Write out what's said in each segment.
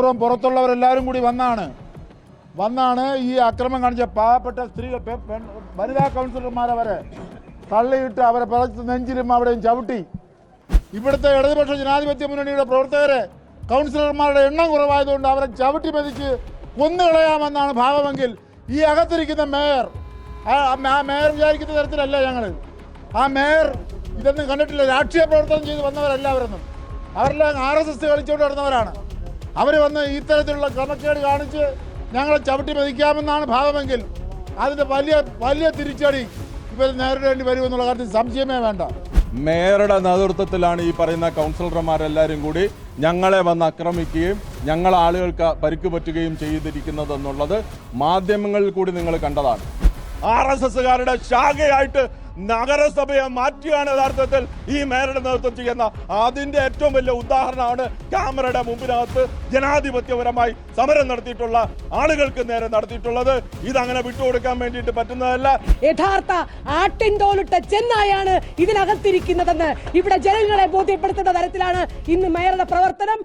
മനഃപൂർവ്വം പുറത്തുള്ളവരെല്ലാവരും കൂടി വന്നാണ് ഈ അക്രമം കാണിച്ച പാവപ്പെട്ട സ്ത്രീകൾ വനിതാ കൗൺസിലർമാരെ വരെ തള്ളിയിട്ട് അവരെ പുറത്ത് നെഞ്ചിലും അവിടെയും ചവിട്ടി. ഇവിടുത്തെ ഇടതുപക്ഷ ജനാധിപത്യ മുന്നണിയുടെ പ്രവർത്തകരെ കൗൺസിലർമാരുടെ എണ്ണം കുറവായതുകൊണ്ട് അവരെ ചവിട്ടി മെതിച്ച് കൊന്നുകളയാമെന്നാണ് ഭാവമെങ്കിൽ ഈ അകത്തിരിക്കുന്ന മേയർ വിചാരിക്കുന്ന തരത്തിലല്ല ഞങ്ങൾ. ആ മേയർ ഇതൊന്നും കണ്ടിട്ടില്ല. രാഷ്ട്രീയ പ്രവർത്തനം ചെയ്ത് വന്നവരെല്ലാവരും അവരെല്ലാം RSS കളിച്ചുകൊണ്ട് നടന്നവരാണ്. അവർ വന്ന് ഇത്തരത്തിലുള്ള ക്രമക്കേട് കാണിച്ച് ഞങ്ങളെ ചവിട്ടി മെതിക്കാമെന്നാണ് ഭാവമെങ്കിൽ അതിൻ്റെ വലിയ തിരിച്ചടി ഇവർ നേരിടേണ്ടി വരുമെന്നുള്ള കാര്യത്തിൽ സംശയമേ വേണ്ട. മേയറുടെ നേതൃത്വത്തിലാണ് ഈ പറയുന്ന കൗൺസിലർമാരെല്ലാവരും കൂടി ഞങ്ങളെ വന്ന് ആക്രമിക്കുകയും ഞങ്ങളെ ആളുകൾക്ക് പരിക്ക് പറ്റുകയും ചെയ്തിരിക്കുന്നതെന്നുള്ളത് മാധ്യമങ്ങളിൽ കൂടി നിങ്ങൾ കണ്ടതാണ്. RSSകാരുടെ ശാഖയായിട്ട് നഗരസഭയെ മാറ്റിയാണ് യഥാർത്ഥത്തിൽ ഈ മേയറുടെ നേതൃത്വം ചെയ്യുന്ന. അതിന്റെ ഏറ്റവും വലിയ ഉദാഹരണമാണ് ക്യാമറയുടെ മുമ്പിനകത്ത് ജനാധിപത്യപരമായി സമരം നടത്തിയിട്ടുള്ള ആളുകൾക്ക് നേരെ നടത്തിയിട്ടുള്ളത്. ഇതങ്ങനെ വിട്ടുകൊടുക്കാൻ വേണ്ടിയിട്ട് പറ്റുന്നതല്ല. യഥാർത്ഥ ആട്ടിൻതോലിട്ട ചെന്നായാണ് ഇതിനകത്തിരിക്കുന്നതെന്ന് ഇവിടെ ജനങ്ങളെ ബോധ്യപ്പെടുത്തുന്ന തരത്തിലാണ് ഇന്ന് മേയറുടെ പ്രവർത്തനം.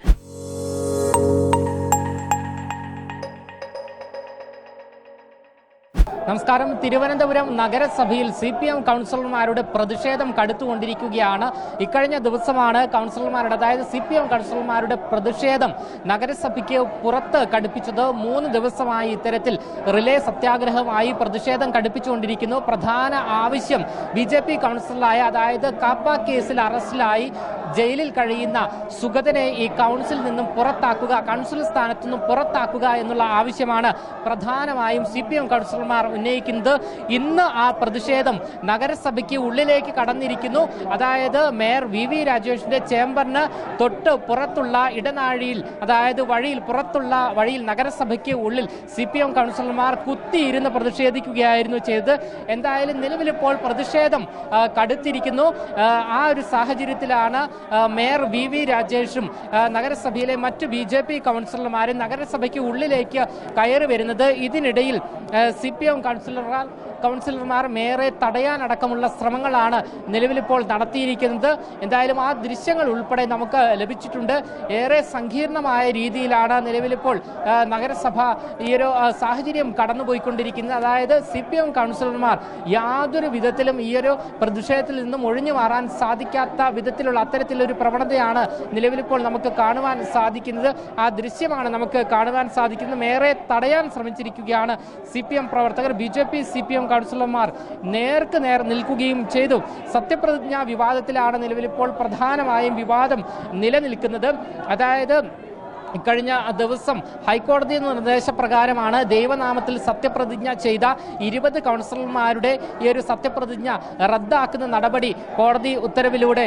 നമസ്കാരം. തിരുവനന്തപുരം നഗരസഭയിൽ CPM കൗൺസിലർമാരുടെ പ്രതിഷേധം കടുത്തുകൊണ്ടിരിക്കുകയാണ്. ഇക്കഴിഞ്ഞ ദിവസമാണ് കൗൺസിലർമാരുടെ, അതായത് CPM കൗൺസിലർമാരുടെ പ്രതിഷേധം നഗരസഭയ്ക്ക് പുറത്ത് കടുപ്പിച്ചത്. 3 ദിവസമായി ഇത്തരത്തിൽ റിലേ സത്യാഗ്രഹമായി പ്രതിഷേധം കടുപ്പിച്ചുകൊണ്ടിരിക്കുന്നു. പ്രധാന ആവശ്യം BJP കൗൺസിലറായ, അതായത് കാപ്പ കേസിൽ അറസ്റ്റിലായി ജയിലിൽ കഴിയുന്ന സുഗതനെ ഈ കൗൺസിലിൽ നിന്നും പുറത്താക്കുക, കൗൺസിൽ സ്ഥാനത്തു നിന്നും പുറത്താക്കുക എന്നുള്ള ആവശ്യമാണ് പ്രധാനമായും CPM കൗൺസിലർമാർ ഉന്നയിക്കുന്നത്. ഇന്ന് ആ പ്രതിഷേധം നഗരസഭയ്ക്ക് ഉള്ളിലേക്ക് കടന്നിരിക്കുന്നു. അതായത് മേയർ VV രാജേഷിന്റെ ചേംബറിന് തൊട്ട് പുറത്തുള്ള ഇടനാഴിയിൽ, അതായത് പുറത്തുള്ള വഴിയിൽ നഗരസഭയ്ക്ക് ഉള്ളിൽ CPM കൗൺസിലർമാർ കുത്തിയിരുന്ന് പ്രതിഷേധിക്കുകയായിരുന്നു ചെയ്തത്. എന്തായാലും നിലവിലിപ്പോൾ പ്രതിഷേധം കടുത്തിരിക്കുന്നു. ആ ഒരു സാഹചര്യത്തിലാണ് മേയർ VV രാജേഷും നഗരസഭയിലെ മറ്റ് BJP കൗൺസിലർമാരും നഗരസഭയ്ക്ക് ഉള്ളിലേക്ക് കയറി വരുന്നത്. ഇതിനിടയിൽ CPM കൗൺസിലർമാർ മേയറെ തടയാനടക്കമുള്ള ശ്രമങ്ങളാണ് നിലവിലിപ്പോൾ നടത്തിയിരിക്കുന്നത്. എന്തായാലും ആ ദൃശ്യങ്ങൾ ഉൾപ്പെടെ നമുക്ക് ലഭിച്ചിട്ടുണ്ട്. ഏറെ സങ്കീർണമായ രീതിയിലാണ് നിലവിലിപ്പോൾ നഗരസഭ ഈ ഒരു സാഹചര്യം കടന്നുപോയിക്കൊണ്ടിരിക്കുന്നത്. അതായത് CPM കൗൺസിലർമാർ യാതൊരു വിധത്തിലും ഈ ഒരു പ്രതിഷേധത്തിൽ നിന്നും ഒഴിഞ്ഞു മാറാൻ സാധിക്കാത്ത വിധത്തിലുള്ള അത്തരത്തിലൊരു പ്രവണതയാണ് നിലവിലിപ്പോൾ നമുക്ക് കാണുവാൻ സാധിക്കുന്നത്. ആ ദൃശ്യമാണ് നമുക്ക് കാണുവാൻ സാധിക്കുന്നത്. മേയറെ തടയാൻ ശ്രമിച്ചിരിക്കുകയാണ് CPM പ്രവർത്തകർ. BJP CPM കൗൺസിലർമാർ നേർക്ക് നേർ നിൽക്കുകയും ചെയ്തു. സത്യപ്രതിജ്ഞാ വിവാദത്തിലാണ് നിലവിലിപ്പോൾ പ്രധാനമായും വിവാദം നിലനിൽക്കുന്നത്. അതായത് ഇക്കഴിഞ്ഞ ദിവസം ഹൈക്കോടതി നിർദ്ദേശപ്രകാരമാണ് ദൈവനാമത്തിൽ സത്യപ്രതിജ്ഞ ചെയ്ത 20 കൗൺസിലർമാരുടെ ഈ ഒരു സത്യപ്രതിജ്ഞ റദ്ദാക്കുന്ന നടപടി കോടതി ഉത്തരവിലൂടെ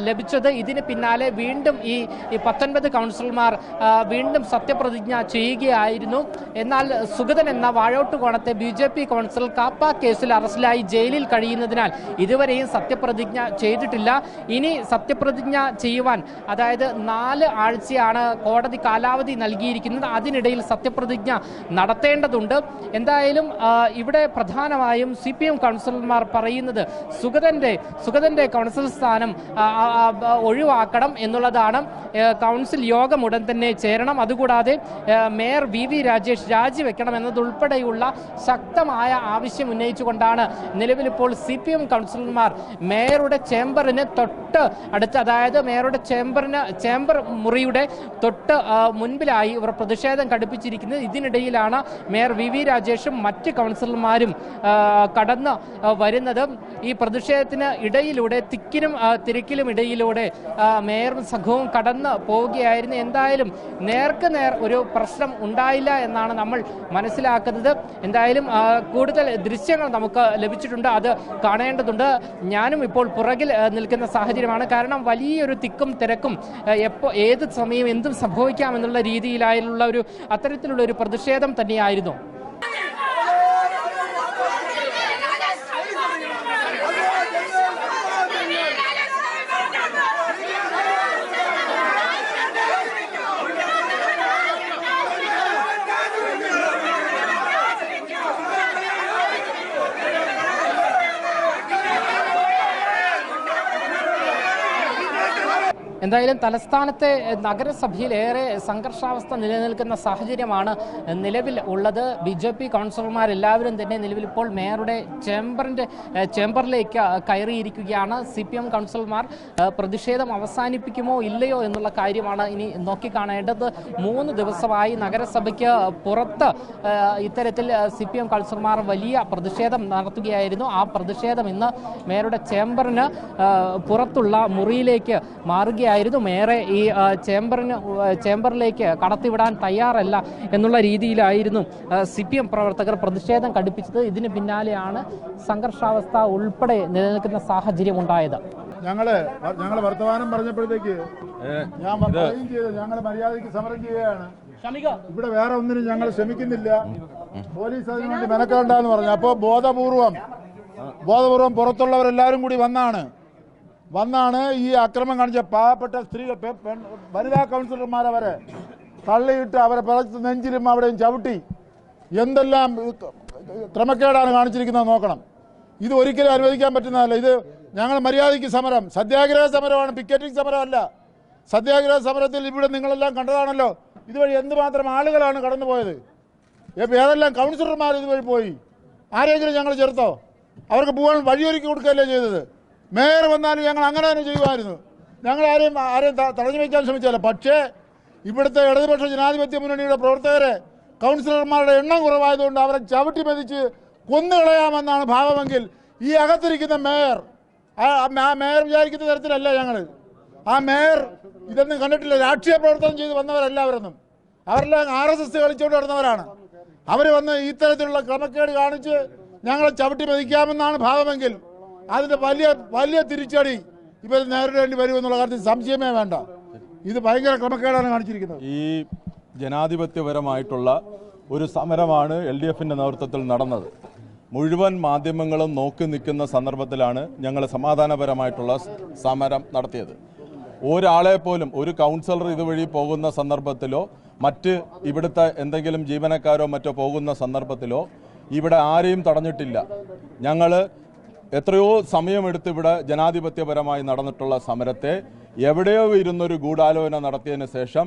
ലഭിച്ചത്. ഇതിന് പിന്നാലെ വീണ്ടും ഈ 19 കൗൺസിലർമാർ വീണ്ടും സത്യപ്രതിജ്ഞ ചെയ്യുകയായിരുന്നു. എന്നാൽ സുഗതൻ എന്ന വാഴോട്ടുകോണത്തെ BJP കൗൺസിലർ കാപ്പ കേസിൽ അറസ്റ്റിലായി ജയിലിൽ കഴിയുന്നതിനാൽ ഇതുവരെയും സത്യപ്രതിജ്ഞ ചെയ്തിട്ടില്ല. ഇനി സത്യപ്രതിജ്ഞ ചെയ്യുവാൻ, അതായത് 4 ആഴ്ചയാണ് കോടതി കാലാവധി നൽകിയിരിക്കുന്നത്. അതിനിടയിൽ സത്യപ്രതിജ്ഞ നടത്തേണ്ടതുണ്ട്. എന്തായാലും ഇവിടെ പ്രധാനമായും CPM കൗൺസിലർമാർ പറയുന്നത് സുഗതന്റെ കൗൺസിൽ സ്ഥാനം ഒഴിവാക്കണം എന്നുള്ളതാണ്. കൗൺസിൽ യോഗം ഉടൻ തന്നെ ചേരണം. അതുകൂടാതെ മേയർ VV രാജേഷ് രാജിവെക്കണം എന്നതുൾപ്പെടെയുള്ള ശക്തമായ ആവശ്യം ഉന്നയിച്ചുകൊണ്ടാണ് നിലവിലിപ്പോൾ CPM കൗൺസിലർമാർ മേയറുടെ ചേംബറിന് തൊട്ട് അടുത്ത്, അതായത് മേയറുടെ ചേംബർ മുറിയുടെ തൊട്ട് മുൻപിലായി ഇവർ പ്രതിഷേധം കടുപ്പിച്ചിരിക്കുന്നത്. ഇതിനിടയിലാണ് മേയർ VV രാജേഷും മറ്റ് കൗൺസിലർമാരും കടന്ന് വരുന്നത്. ഈ പ്രതിഷേധത്തിന് ഇടയിലൂടെ തിരക്കിലും ഇടയിലൂടെ മേയറും സംഘവും കടന്ന് പോവുകയായിരുന്നു. എന്തായാലും നേർക്ക് നേർ ഒരു പ്രശ്നം ഉണ്ടായില്ല എന്നാണ് നമ്മൾ മനസ്സിലാക്കുന്നത്. എന്തായാലും കൂടുതൽ ദൃശ്യങ്ങൾ നമുക്ക് ലഭിച്ചിട്ടുണ്ട്, അത് കാണേണ്ടതുണ്ട്. ഞാനും ഇപ്പോൾ പുറകിൽ നിൽക്കുന്ന സാഹചര്യമാണ്. കാരണം വലിയൊരു തിക്കും തിരക്കും, ഏത് സമയം എന്തും സംഭവിക്കാമെന്നുള്ള രീതിയിലായുള്ള അത്തരത്തിലുള്ള ഒരു പ്രതിഷേധം തന്നെയായിരുന്നു. എന്തായാലും തലസ്ഥാനത്തെ നഗരസഭയിൽ ഏറെ സംഘർഷാവസ്ഥ നിലനിൽക്കുന്ന സാഹചര്യമാണ് നിലവിൽ ഉള്ളത്. BJP കൗൺസിലർമാരെല്ലാവരും തന്നെ നിലവിൽ ഇപ്പോൾ മേയറുടെ ചേംബറിലേക്ക് കയറിയിരിക്കുകയാണ്. CPM കൗൺസിലർമാർ പ്രതിഷേധം അവസാനിപ്പിക്കുമോ ഇല്ലയോ എന്നുള്ള കാര്യമാണ് ഇനി നോക്കിക്കാണേണ്ടത്. 3 ദിവസമായി നഗരസഭയ്ക്ക് പുറത്ത് ഇത്തരത്തിൽ CPM കൗൺസിലർമാർ വലിയ പ്രതിഷേധം നടത്തുകയായിരുന്നു. ആ പ്രതിഷേധം ഇന്ന് മേയറുടെ ചേംബറിന് പുറത്തുള്ള മുറിയിലേക്ക് മാറുകയായിരുന്നു. മേയറെ ഈ ചേംബറിലേക്ക് കടത്തിവിടാൻ തയ്യാറല്ല എന്നുള്ള രീതിയിലായിരുന്നു CPM പ്രവർത്തകർ പ്രതിഷേധം കടുപ്പിച്ചത്. ഇതിന് പിന്നാലെയാണ് സംഘർഷാവസ്ഥ ഉൾപ്പെടെ നിലനിൽക്കുന്ന സാഹചര്യം ഉണ്ടായത്. ഞങ്ങള് വർത്തമാനം പറഞ്ഞപ്പോഴത്തേക്ക് ഞാൻ പറയുകയും ചെയ്തു, ഞങ്ങൾ മര്യാദയ്ക്ക് സമരം ചെയ്യുകയാണ്, ഇവിടെ വേറെ ഒന്നിനും ഞങ്ങൾ ശ്രമിക്കുന്നില്ല, പോലീസ് അതിനു വേണ്ടി മെനക്കെടണ്ടെന്ന് പറഞ്ഞു. അപ്പോൾ ബോധപൂർവം പുറത്തുള്ളവരെല്ലാവരും കൂടി വന്നാണ് ഈ അക്രമം കാണിച്ച പാവപ്പെട്ട സ്ത്രീകൾ, വനിതാ കൗൺസിലർമാരെ വരെ തള്ളിയിട്ട് അവരെ പിളച്ച് നെഞ്ചിലും അവിടെയും ചവിട്ടി എന്തെല്ലാം ക്രമക്കേടാണ് കാണിച്ചിരിക്കുന്നത് നോക്കണം. ഇത് ഒരിക്കലും അനുവദിക്കാൻ പറ്റുന്നതല്ല. ഇത് ഞങ്ങൾ മര്യാദയ്ക്ക് സമരം, സത്യാഗ്രഹ സമരമാണ്, പിക്കറ്റിംഗ് സമരമല്ല. സത്യാഗ്രഹ സമരത്തിൽ ഇവിടെ നിങ്ങളെല്ലാം കണ്ടതാണല്ലോ, ഇതുവഴി എന്തുമാത്രം ആളുകളാണ് കടന്നുപോയത്. ഏതെല്ലാം കൗൺസിലർമാർ ഇതുവഴി പോയി. ആരെങ്കിലും ഞങ്ങൾ ചേർത്തോ? അവർക്ക് പോകാൻ വഴിയൊരുക്കി കൊടുക്കുകയല്ലേ ചെയ്തത്. മേയർ വന്നാലും ഞങ്ങൾ അങ്ങനെ തന്നെ ചെയ്യുമായിരുന്നു. ഞങ്ങൾ ആരെയും തടഞ്ഞു വയ്ക്കാൻ ശ്രമിച്ചല്ല. പക്ഷേ ഇവിടുത്തെ ഇടതുപക്ഷ ജനാധിപത്യ മുന്നണിയുടെ പ്രവർത്തകരെ, കൗൺസിലർമാരുടെ എണ്ണം കുറവായതുകൊണ്ട് അവരെ ചവിട്ടി മെതിച്ച് കൊന്നുകളയാമെന്നാണ് ഭാവമെങ്കിൽ ഈ അകത്തിരിക്കുന്ന മേയർ, ആ മേയർ വിചാരിക്കുന്ന തരത്തിലല്ല ഞങ്ങൾ. ആ മേയർ ഇതൊന്നും കണ്ടിട്ടില്ല. രാഷ്ട്രീയ പ്രവർത്തനം ചെയ്ത് വന്നവരെല്ലാവരെന്നും അവരെല്ലാം RSS കളിച്ചുകൊണ്ട് നടന്നവരാണ്. അവർ വന്ന് ഇത്തരത്തിലുള്ള ക്രമക്കേട് കാണിച്ച് ഞങ്ങളെ ചവിട്ടി മെതിക്കാമെന്നാണ് ഭാവമെങ്കിൽ അതിന്റെ വലിയ തിരിച്ചടി ഇവർ നേരിടേണ്ടി വരുമെന്നുള്ള കാര്യത്തിൽ സംശയമേ വേണ്ട. ഇത് ഭയങ്കര ക്രമക്കേടാണ് കാണിച്ചിരിക്കുന്നത്. ഈ ജനാധിപത്യപരമായിട്ടുള്ള ഒരു സമരമാണ് LDFന്റെ നേതൃത്വത്തിൽ നടന്നത്. മുഴുവൻ മാധ്യമങ്ങളും നോക്കി നിൽക്കുന്ന സന്ദർഭത്തിലാണ് ഞങ്ങൾ സമാധാനപരമായിട്ടുള്ള സമരം നടത്തിയത്. ഒരാളെ പോലും, ഒരു കൗൺസിലർ ഇതുവഴി പോകുന്ന സന്ദർഭത്തിലോ മറ്റ് ഇവിടുത്തെ എന്തെങ്കിലും ജീവനക്കാരോ മറ്റോ പോകുന്ന സന്ദർഭത്തിലോ ഇവിടെ ആരെയും തടഞ്ഞിട്ടില്ല. ഞങ്ങൾ എത്രയോ സമയമെടുത്ത് ഇവിടെ ജനാധിപത്യപരമായി നടന്നിട്ടുള്ള സമരത്തെ എവിടെയോ ഇരുന്നൊരു ഗൂഢാലോചന നടത്തിയതിന് ശേഷം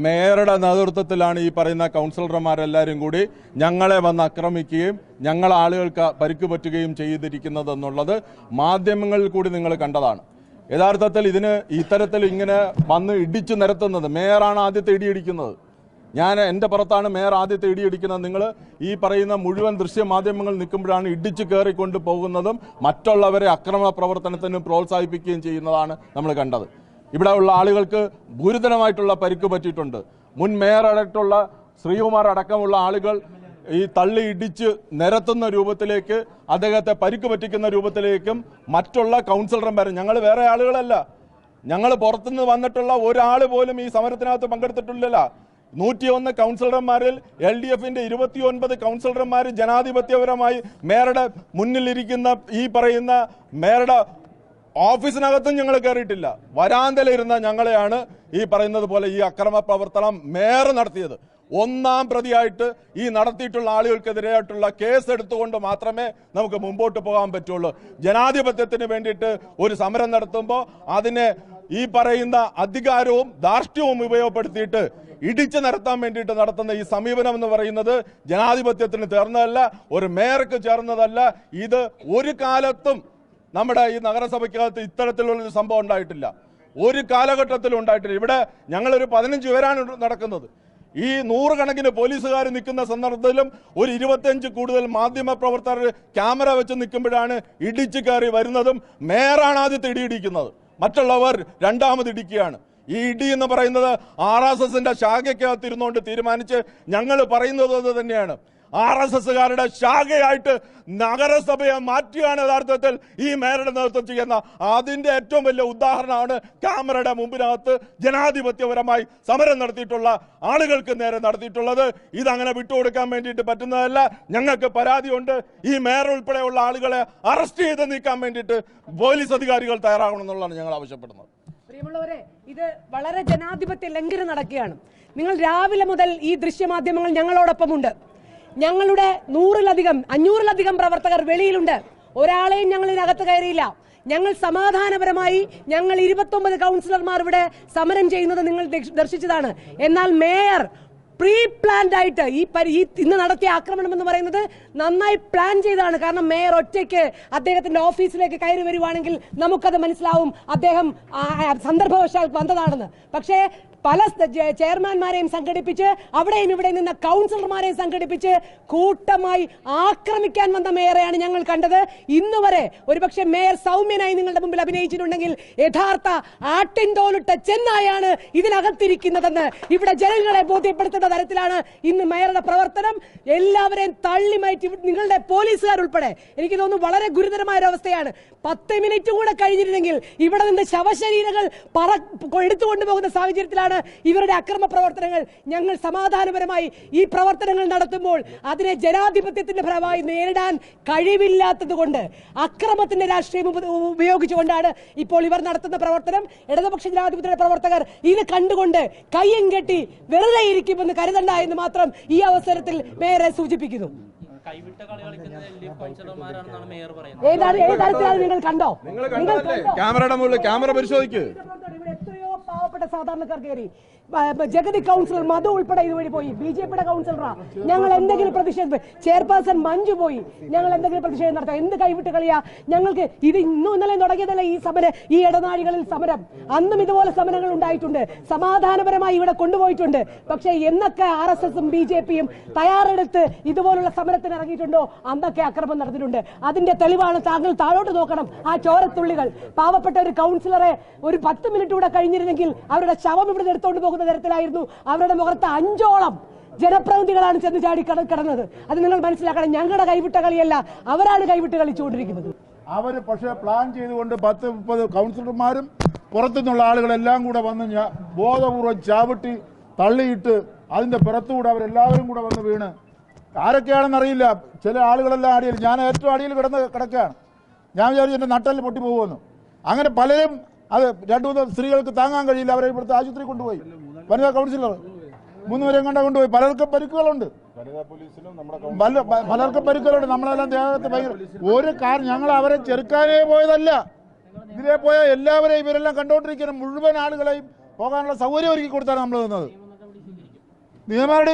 മേയറുടെ നേതൃത്വത്തിലാണ് ഈ പറയുന്ന കൗൺസിലർമാരെല്ലാവരും കൂടി ഞങ്ങളെ വന്ന് ആക്രമിക്കുകയും ഞങ്ങൾ ആളുകൾക്ക് പരിക്ക് പറ്റുകയും ചെയ്തിരിക്കുന്നതെന്നുള്ളത് മാധ്യമങ്ങളിൽ കൂടി നിങ്ങൾ കണ്ടതാണ്. യഥാർത്ഥത്തിൽ ഇതിന് ഇത്തരത്തിൽ ഇങ്ങനെ വന്ന് ഇടിച്ചു നിരത്തുന്നത് മേയറാണ് ആദ്യത്തെ ഇടിയിടിക്കുന്നത്. എൻ്റെ പുറത്താണ് മേയർ ആദ്യത്തെ ഇടിയിടിക്കുന്നത്. നിങ്ങൾ ഈ പറയുന്ന മുഴുവൻ ദൃശ്യമാധ്യമങ്ങൾ നിൽക്കുമ്പോഴാണ് ഇടിച്ചു കയറിക്കൊണ്ട് പോകുന്നതും മറ്റുള്ളവരെ അക്രമ പ്രവർത്തനത്തിന് പ്രോത്സാഹിപ്പിക്കുകയും ചെയ്യുന്നതാണ് നമ്മൾ കണ്ടത്. ഇവിടെ ഉള്ള ആളുകൾക്ക് ഗുരുതരമായിട്ടുള്ള പരിക്ക് പറ്റിയിട്ടുണ്ട്. മുൻ മേയർ അടക്കമുള്ള ശ്രീകുമാർ അടക്കമുള്ള ആളുകൾ ഈ തള്ളി ഇടിച്ച് നിരത്തുന്ന രൂപത്തിലേക്ക്, അദ്ദേഹത്തെ പരിക്ക് പറ്റിക്കുന്ന രൂപത്തിലേക്കും മറ്റുള്ള കൗൺസിലർമാർ, ഞങ്ങൾ വേറെ ആളുകളല്ല, ഞങ്ങൾ പുറത്തുനിന്ന് വന്നിട്ടുള്ള ഒരാൾ പോലും ഈ സമരത്തിനകത്ത് പങ്കെടുത്തിട്ടില്ലല്ലോ. 101 കൗൺസിലർമാരിൽ LDFന്റെ 29 കൗൺസിലർമാർ ജനാധിപത്യപരമായി മേയറുടെ മുന്നിലിരിക്കുന്ന ഈ പറയുന്ന മേയറുടെ ഓഫീസിനകത്തും ഞങ്ങൾ കയറിയിട്ടില്ല. വരാന്തയിലിരുന്ന ഞങ്ങളെയാണ് ഈ പറയുന്നത് പോലെ ഈ അക്രമ പ്രവർത്തനം മേയർ നടത്തിയത്. 1-ാം പ്രതിയായിട്ട് ഈ നടത്തിയിട്ടുള്ള ആളുകൾക്കെതിരെയായിട്ടുള്ള കേസ് എടുത്തുകൊണ്ട് മാത്രമേ നമുക്ക് മുമ്പോട്ട് പോകാൻ പറ്റുള്ളൂ. ജനാധിപത്യത്തിന് വേണ്ടിയിട്ട് ഒരു സമരം നടത്തുമ്പോൾ അതിനെ ഈ പറയുന്ന അധികാരവും ധാർഷ്ട്യവും ഉപയോഗപ്പെടുത്തിയിട്ട് ഇടിച്ചു നിരത്താൻ വേണ്ടിയിട്ട് നടത്തുന്ന ഈ സമീപനം എന്ന് പറയുന്നത് ജനാധിപത്യത്തിന് ചേർന്നതല്ല, ഒരു മേയർക്ക് ചേർന്നതല്ല. ഇത് ഒരു കാലത്തും നമ്മുടെ ഈ നഗരസഭയ്ക്കകത്ത് ഇത്തരത്തിലുള്ളൊരു സംഭവം ഉണ്ടായിട്ടില്ല, ഒരു കാലഘട്ടത്തിലും ഉണ്ടായിട്ടില്ല. ഇവിടെ ഞങ്ങളൊരു 15 പേരാണ് നടക്കുന്നത്. ഈ 100 കണക്കിന് പോലീസുകാർ നിൽക്കുന്ന സന്ദർഭത്തിലും ഒരു 25 കൂടുതൽ മാധ്യമ പ്രവർത്തകർ ക്യാമറ വെച്ച് നിൽക്കുമ്പോഴാണ് ഇടിച്ചു കയറി വരുന്നതും മേയറാണ് ആദ്യത്തെ ഇടിയിടിക്കുന്നത്, മറ്റുള്ളവർ രണ്ടാമത് ഇടിക്കുകയാണ്. ഈ ഇടി എന്ന് പറയുന്നത് RSSന്റെ ശാഖയ്ക്കകത്തിരുന്നുകൊണ്ട് തീരുമാനിച്ച് ഞങ്ങൾ പറയുന്നത് അത് തന്നെയാണ്. RSSകാരുടെ ശാഖയായിട്ട് നഗരസഭയെ മാറ്റിയാണ് യഥാർത്ഥത്തിൽ ഈ മേയറുടെ നേതൃത്വം ചെയ്യുന്ന. അതിന്റെ ഏറ്റവും വലിയ ഉദാഹരണമാണ് ക്യാമറയുടെ മുമ്പിനകത്ത് ജനാധിപത്യപരമായി സമരം നടത്തിയിട്ടുള്ള ആളുകൾക്ക് നേരെ നടത്തിയിട്ടുള്ളത്. ഇതങ്ങനെ വിട്ടുകൊടുക്കാൻ വേണ്ടിയിട്ട് പറ്റുന്നതല്ല. ഞങ്ങൾക്ക് പരാതിയുണ്ട്. ഈ മേയർ ഉൾപ്പെടെയുള്ള ആളുകളെ അറസ്റ്റ് ചെയ്ത് നീക്കാൻ വേണ്ടിയിട്ട് പോലീസ് അധികാരികൾ തയ്യാറാകണം എന്നുള്ളതാണ് ഞങ്ങൾ ആവശ്യപ്പെടുന്നത്. പ്രിയമുള്ളവരെ, ഇത് വളരെ ജനാധിപത്യ ലംഘനം നടക്കുകയാണ്. നിങ്ങൾ രാവിലെ മുതൽ ഈ ദൃശ്യമാധ്യമങ്ങൾ ഞങ്ങളോടൊപ്പമുണ്ട്. ഞങ്ങളുടെ 100-ലധികം 500-ലധികം പ്രവർത്തകർ വെളിയിലുണ്ട്. ഒരാളെയും ഞങ്ങൾ ഇതിനകത്ത് കയറിയില്ല. ഞങ്ങൾ സമാധാനപരമായി ഞങ്ങൾ 29 കൗൺസിലർമാർ ഇവിടെ സമരം ചെയ്യുന്നത് നിങ്ങൾ ദർശിച്ചതാണ്. എന്നാൽ മേയർ പ്രീ പ്ലാൻഡ് ആയിട്ട് ഇന്ന് നടത്തിയ ആക്രമണം എന്ന് പറയുന്നത് നന്നായി പ്ലാൻ ചെയ്തതാണ്. കാരണം മേയർ ഒറ്റയ്ക്ക് അദ്ദേഹത്തിന്റെ ഓഫീസിലേക്ക് കയറി വരുവാണെങ്കിൽ നമുക്കത് മനസ്സിലാവും അദ്ദേഹം സന്ദർഭവശാൽ വന്നതാണെന്ന്. പക്ഷേ പല ചെയർമാൻമാരെയും സംഘടിപ്പിച്ച് അവിടെയും ഇവിടെ നിന്ന കൗൺസിലർമാരെയും സംഘടിപ്പിച്ച് കൂട്ടമായി ആക്രമിക്കാൻ വന്ന മേയറെയാണ് ഞങ്ങൾ കണ്ടത്. ഇന്ന് വരെ ഒരുപക്ഷെ മേയർ സൗമ്യനായി നിങ്ങളുടെ മുമ്പിൽ അഭിനയിച്ചിട്ടുണ്ടെങ്കിൽ യഥാർത്ഥ ആട്ടിൻതോലിട്ട ചെന്നായാണ് ഇതിനകത്തിരിക്കുന്നതെന്ന് ഇവിടെ ജനങ്ങളെ ബോധ്യപ്പെടുത്തുന്ന തരത്തിലാണ് ഇന്ന് മേയറുടെ പ്രവർത്തനം. എല്ലാവരെയും തള്ളിമാറ്റി നിങ്ങളുടെ പോലീസുകാരുൾപ്പെടെ എനിക്ക് തോന്നുന്നു വളരെ ഗുരുതരമായ ഒരു അവസ്ഥയാണ്. 10 മിനിറ്റ് കൂടെ കഴിഞ്ഞിരുന്നെങ്കിൽ ഇവിടെ നിന്ന് ശവശരീരങ്ങൾ എടുത്തുകൊണ്ടുപോകുന്ന സാഹചര്യത്തിലാണ് ഇവരുടെ അക്രമ പ്രവർത്തനങ്ങൾ. ഞങ്ങൾ സമാധാനപരമായി ഈ പ്രവർത്തനങ്ങൾ നടത്തുമ്പോൾ അതിനെ ജനാധിപത്യത്തിന്റെ ഫലമായി നേരിടാൻ കഴിവില്ലാത്തത് കൊണ്ട് അക്രമത്തിന്റെ രാഷ്ട്രീയം ഉപയോഗിച്ചുകൊണ്ടാണ് ഇപ്പോൾ ഇവർ നടത്തുന്ന പ്രവർത്തനം. ഇടതുപക്ഷ ജനാധിപത്യ പ്രവർത്തകർ ഇത് കണ്ടുകൊണ്ട് കയ്യും കെട്ടി വെറുതെ ഇരിക്കുമെന്ന് കരുതണ്ട എന്ന് മാത്രം ഈ അവസരത്തിൽ മേയറെ സൂചിപ്പിക്കുന്നു. ഏത് തരത്തിലാണ് നിങ്ങൾ കണ്ടോ? ക്യാമറയുടെ മുകളിൽ ക്യാമറ പരിശോധിക്ക്. എത്രയോ പാവപ്പെട്ട സാധാരണക്കാർ കയറി. ജഗതി കൗൺസിലർ മധു ഉൾപ്പെടെ ഇതുവഴി പോയി. BJPയുടെ കൗൺസിലറാ. ഞങ്ങൾ എന്തെങ്കിലും പ്രതിഷേധം, ചെയർപേഴ്സൺ മഞ്ജു പോയി, ഞങ്ങൾ എന്തെങ്കിലും പ്രതിഷേധം നടത്താം. എന്ത് കൈവിട്ട് കളിയാ? ഞങ്ങൾക്ക് ഇത് ഇന്നും ഇന്നലെ തുടങ്ങിയതല്ല ഈ സമരം, ഈ ഇടനാഴികളിൽ സമരം. അന്നും ഇതുപോലെ സമരങ്ങൾ ഉണ്ടായിട്ടുണ്ട്, സമാധാനപരമായി ഇവിടെ കൊണ്ടുപോയിട്ടുണ്ട്. പക്ഷേ എന്നൊക്കെ RSSഉം BJPയും തയ്യാറെടുത്ത് ഇതുപോലുള്ള സമരത്തിന് ഇറങ്ങിയിട്ടുണ്ടോ അന്നൊക്കെ അക്രമം നടന്നിട്ടുണ്ട്. അതിന്റെ തെളിവാണ് താങ്കൾ താഴോട്ട് നോക്കണം. ആ ചോരത്തുള്ളികൾ. പാവപ്പെട്ട ഒരു കൗൺസിലറെ ഒരു 10 മിനിറ്റ് കൂടെ കഴിഞ്ഞിരുന്നെങ്കിൽ അവരുടെ ശവം ഇവിടെ എടുത്തോണ്ട് പോകുന്ന തരത്തിലായിരുന്നു. അവരുടെ മുഖത്ത് 5ഓളം ജനപ്രതിനിധികളാണ് ചെന്ന് ചാടി കിടന്നത്. അത് നിങ്ങൾ മനസ്സിലാക്കണം. ഞങ്ങളുടെ കൈവിട്ട കളിയല്ല, അവരാണ് കൈവിട്ട് കളിച്ചുകൊണ്ടിരിക്കുന്നത്. അവർ പക്ഷേ പ്ലാൻ ചെയ്തുകൊണ്ട് 10-30 കൗൺസിലർമാരും പുറത്തുനിന്നുള്ള ആളുകളെല്ലാം കൂടെ വന്ന് ബോധപൂർവ്വം ചാവിട്ടി തള്ളിയിട്ട് അതിന്റെ പുറത്തുകൂടെ അവരെല്ലാവരും കൂടെ വന്ന് വീണ് ആരൊക്കെയാണെന്നറിയില്ല. ചില ആളുകളെല്ലാം അടിയിൽ, ഞാൻ ഏറ്റവും അടിയിൽ കിടക്കുകയാണ്. ഞാൻ വിചാരിച്ചു എൻ്റെ നട്ടല് പൊട്ടിപ്പോകുമെന്ന്. അങ്ങനെ പലരും അത് 2-3 സ്ത്രീകൾക്ക് താങ്ങാൻ കഴിയില്ല. അവരെ ഇവിടുത്തെ ആശുപത്രി കൊണ്ടുപോയി. വനിതാ കൗൺസിലർ 3 പേരെയും കണ്ട കൊണ്ടുപോയി. പലർക്കും പരിക്കുകളുണ്ട്, പലർക്കും പരിക്കുകളുണ്ട്. നമ്മളെല്ലാം ദേഹത്ത് ഭയങ്കര ഒരു കാര്യം. ഞങ്ങൾ അവരെ ചെറുക്കാനേ പോയതല്ല. ഇതിലെ പോയ എല്ലാവരെയും ഇവരെല്ലാം കണ്ടുകൊണ്ടിരിക്കുന്ന മുഴുവൻ ആളുകളെയും പോകാനുള്ള സൗകര്യം ഒരുക്കി കൊടുത്താണ് നമ്മൾ നിന്നത്. നിയമനടപടി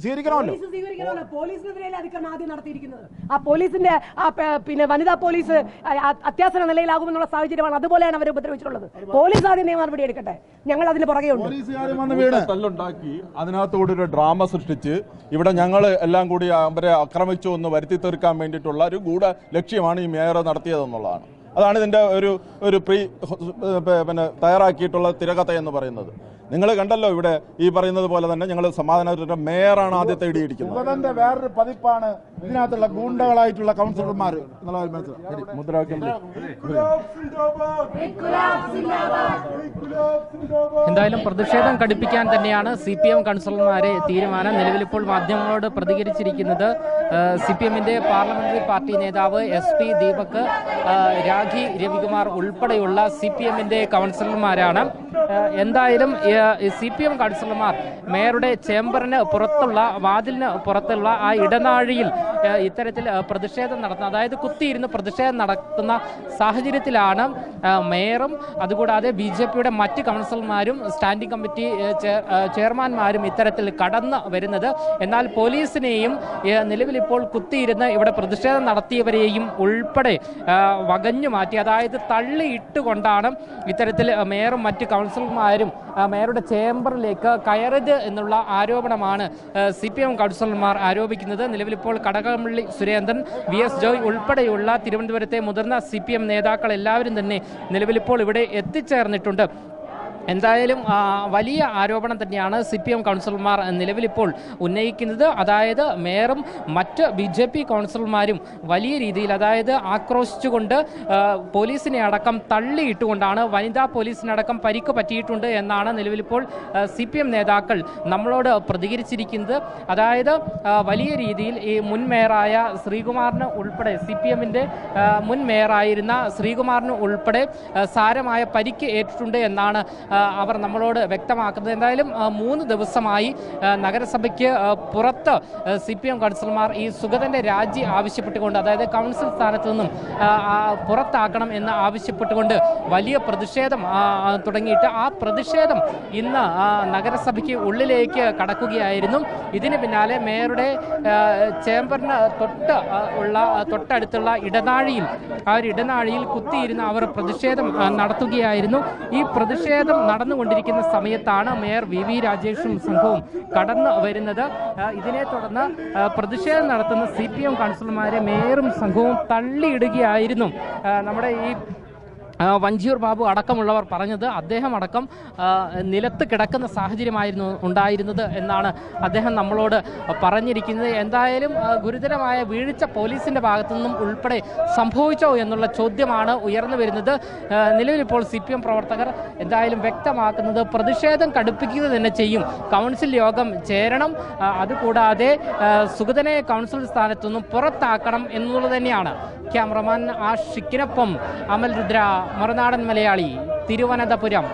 സ്വീകരിക്കണമല്ലോ. പോലീസിനെതിരെയല്ലേ അതിക്രമം ആദ്യം നടത്തിയിരിക്കുന്നത്? ആ പോലീസിന്റെ പിന്നെ വനിതാ പോലീസ് അത്യാസന നിലയിലാകുമെന്നുള്ള സാഹചര്യമാണ്. അതുപോലെയാണ് അവരെ ഉപദ്രവിച്ചിട്ടുള്ളത്. പോലീസ് ആദ്യം നിയമ നടപടി എടുക്കട്ടെ. ഞങ്ങൾ അതിന് പുറകെ തല്ലുണ്ടാക്കി അതിനകത്തോടെ ഒരു ഡ്രാമ സൃഷ്ടിച്ച് ഇവിടെ ഞങ്ങൾ എല്ലാം കൂടി അവരെ ആക്രമിച്ചു എന്ന് വരുത്തി തീർക്കാൻ വേണ്ടിയിട്ടുള്ള ഒരു ഗൂഢ ലക്ഷ്യമാണ് ഈ മേയർ നടത്തിയതെന്നുള്ളതാണ്. അതാണ് ഇതിന്റെ ഒരു തയ്യാറാക്കിയിട്ടുള്ള തിരകഥ എന്ന് പറയുന്നത്. നിങ്ങൾ കണ്ടല്ലോ ഇവിടെ ഈ പറയുന്നത് പോലെ തന്നെ ഞങ്ങൾ സമാധാനത്തിന്റെ മേയറാണ് ആദ്യത്തെ ഇടിയിടിക്കുന്നത്. വേറൊരു പതിപ്പാണ് ഇതിനകത്തുള്ള ഗൂണ്ടകളായിട്ടുള്ള കൗൺസിലർമാർ. മുദ്രാവാക്യം എന്തായാലും പ്രതിഷേധം കടുപ്പിക്കാൻ തന്നെയാണ് CPM കൗൺസിലർമാരെ തീരുമാനം. നിലവിലിപ്പോൾ മാധ്യമങ്ങളോട് പ്രതികരിച്ചിരിക്കുന്നത് CPMന്റെ പാർലമെന്ററി പാർട്ടി നേതാവ് SP ദീപക്, രാഖി രവികുമാർ ഉൾപ്പെടെയുള്ള CPMന്റെ കൗൺസിലർമാരാണ്. എന്തായാലും CPM കൗൺസിലർമാർ മേയറുടെ ചേംബറിന് പുറത്തുള്ള വാതിലിന് പുറത്തുള്ള ആ ഇടനാഴിയിൽ ഇത്തരത്തിൽ പ്രതിഷേധം നടത്തുന്ന, അതായത് കുത്തിയിരുന്ന് പ്രതിഷേധം നടത്തുന്ന സാഹചര്യത്തിലാണ് മേയറും അതുകൂടാതെ BJPയുടെ മറ്റ് കൗൺസിലർമാരും സ്റ്റാൻഡിംഗ് കമ്മിറ്റി ചെയർമാൻമാരും ഇത്തരത്തിൽ കടന്നു വരുന്നത്. എന്നാൽ പോലീസിനെയും നിലവിലിപ്പോൾ കുത്തിയിരുന്ന് ഇവിടെ പ്രതിഷേധം നടത്തിയവരെയും ഉൾപ്പെടെ വകഞ്ഞു മാറ്റി, അതായത് തള്ളിയിട്ടുകൊണ്ടാണ് ഇത്തരത്തിൽ മേയറും മറ്റ് കൗൺസിലർമാരും മേയറുടെ ചേംബറിലേക്ക് കയറരുത് എന്നുള്ള ആരോപണമാണ് CPM കൗൺസിലർമാർ ആരോപിക്കുന്നത്. നിലവിലിപ്പോൾ കടകംപള്ളി സുരേന്ദ്രൻ, VS ജോയ് ഉൾപ്പെടെയുള്ള തിരുവനന്തപുരത്തെ മുതിർന്ന CPM നേതാക്കൾ എല്ലാവരും തന്നെ നിലവിലിപ്പോൾ ഇവിടെ എത്തിച്ചേർന്നിട്ടുണ്ട്. എന്തായാലും വലിയ ആരോപണം തന്നെയാണ് CPM കൗൺസിലർമാർ നിലവിലിപ്പോൾ ഉന്നയിക്കുന്നത്. അതായത് മേയറും മറ്റ് BJP കൗൺസിലർമാരും വലിയ രീതിയിൽ, അതായത് ആക്രോശിച്ചുകൊണ്ട് പോലീസിനെ അടക്കം തള്ളിയിട്ടുകൊണ്ടാണ്, വനിതാ പോലീസിനടക്കം പരിക്ക് പറ്റിയിട്ടുണ്ട് എന്നാണ് നിലവിലിപ്പോൾ CPM നേതാക്കൾ നമ്മളോട് പ്രതികരിച്ചിരിക്കുന്നത്. അതായത് വലിയ രീതിയിൽ ഈ മുൻ മേയറായ ശ്രീകുമാറിന് ഉൾപ്പെടെ, CPMന്റെ മുൻ മേയറായിരുന്ന ശ്രീകുമാറിന് ഉൾപ്പെടെ സാരമായ പരിക്ക് ഏറ്റിട്ടുണ്ട് എന്നാണ് അവർ നമ്മളോട് വ്യക്തമാക്കുന്നത്. എന്തായാലും 3 ദിവസമായി നഗരസഭയ്ക്ക് പുറത്ത് CPM കൗൺസിലർമാർ ഈ സുഗതന്റെ രാജി ആവശ്യപ്പെട്ടുകൊണ്ട്, അതായത് കൗൺസിൽ സ്ഥാനത്ത് നിന്നും പുറത്താക്കണം എന്ന് ആവശ്യപ്പെട്ടുകൊണ്ട് വലിയ പ്രതിഷേധം തുടങ്ങിയിട്ട് ആ പ്രതിഷേധം ഇന്ന് നഗരസഭയ്ക്ക് ഉള്ളിലേക്ക് കടക്കുകയായിരുന്നു. ഇതിന് പിന്നാലെ മേയറുടെ ചേംബറിന് തൊട്ടടുത്തുള്ള ഇടനാഴിയിൽ ഇടനാഴിയിൽ കുത്തിയിരുന്ന് അവർ പ്രതിഷേധം നടത്തുകയായിരുന്നു. ഈ പ്രതിഷേധം നടന്നുകൊണ്ടിരിക്കുന്ന സമയത്താണ് മേയർ VV രാജേഷും സംഘവും കടന്നു വരുന്നത്. ഇതിനെ തുടർന്ന് പ്രതിഷേധം നടത്തുന്ന CPM കൗൺസിലർമാരെ മേയറും സംഘവും തള്ളിയിടുകയായിരുന്നു. നമ്മുടെ ഈ വഞ്ചിയൂർ ബാബു അടക്കമുള്ളവർ പറഞ്ഞത് അദ്ദേഹം അടക്കം നിലത്ത് കിടക്കുന്ന സാഹചര്യമായിരുന്നു ഉണ്ടായിരുന്നത് എന്നാണ് അദ്ദേഹം നമ്മളോട് പറഞ്ഞിരിക്കുന്നത്. എന്തായാലും ഗുരുതരമായ വീഴ്ച പോലീസിന്റെ ഭാഗത്തു നിന്നും ഉൾപ്പെടെ സംഭവിച്ചോ എന്നുള്ള ചോദ്യമാണ് ഉയർന്നു വരുന്നത്. നിലവിലിപ്പോൾ CPM പ്രവർത്തകർ എന്തായാലും വ്യക്തമാക്കുന്നത് പ്രതിഷേധം കടുപ്പിക്കുക തന്നെ ചെയ്യും, കൗൺസിൽ യോഗം ചേരണം, അതുകൂടാതെ സുഗതനെ കൗൺസിൽ സ്ഥാനത്തു നിന്നും പുറത്താക്കണം എന്നുള്ളത് തന്നെയാണ്. ക്യാമറമാൻ ആഷിക്കിനൊപ്പം അമൽ രുദ്ര, മറുനാടൻ മലയാളി, തിരുവനന്തപുരം.